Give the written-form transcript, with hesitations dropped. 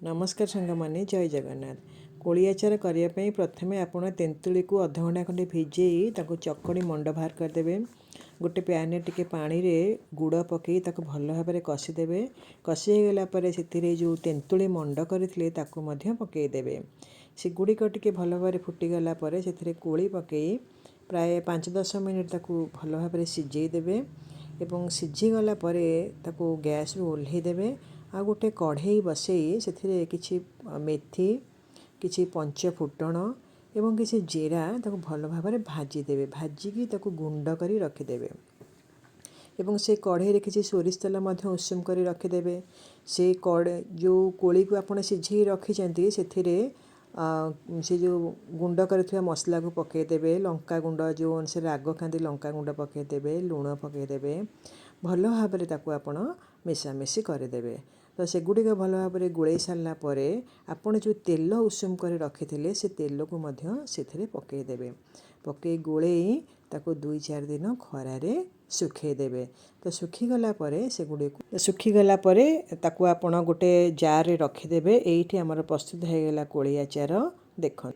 नमस्कार सांगमाने जय जगन्नाथ। कोली आचार करने प्रथमे आपण तेंतुली को अध घंटा खंडे भिजेई ताको चकड़ी मंड बाहर करदे। गोटे पैन टिके पानी रे गुड़ पकई ताको भल भाव कषिदेवे। कषिगला से जो तेंतुली मंड करथिले ताको मध्य पकईदेवे। से गुड़िक टिके भल भाव फुटीगला से कोली पकई प्राय 5-10 मिनिट ताको भल भाव सिझेदेवे एवं सिझीगला ताको गैस रु ओल्हेदेवे। आ गोटे कढ़ई बसई से किछि मेथी किछि पंच फुटण एवं किछि जीरा ताको भल भाव भाजीदेवे। भाजिकी ताको गुंड करी रखिदेवे एवं से कढ़ई किछि सोरिष तेल मध्य उषुम करी रखिदेवे। से जो कोली को आपण सिझेई रखिचंती सेथिरे से जो गुंड कर मसला को पकईदेवे। लंका गुंड जो अनुसार राग खाती लंका गुंड पकईदेवे, लुण पकईदेवे, भल भाव ताको आपण मिशामिशी करदेवे। तो सेगुड़िक भल भाव गोलई सारा आपण जो तेल उषुम कर रखी से तेल को से पकईदेवे। पकई गोलई ताको 2-4 दिन खरारे सुखेदेवे। तो सुखीगला सेगुड़ी सुखीगला ताको आपण गोटे जार रे रखिदेवे। एइठी हमर प्रस्तुत हो गला कोली आचार। देखो।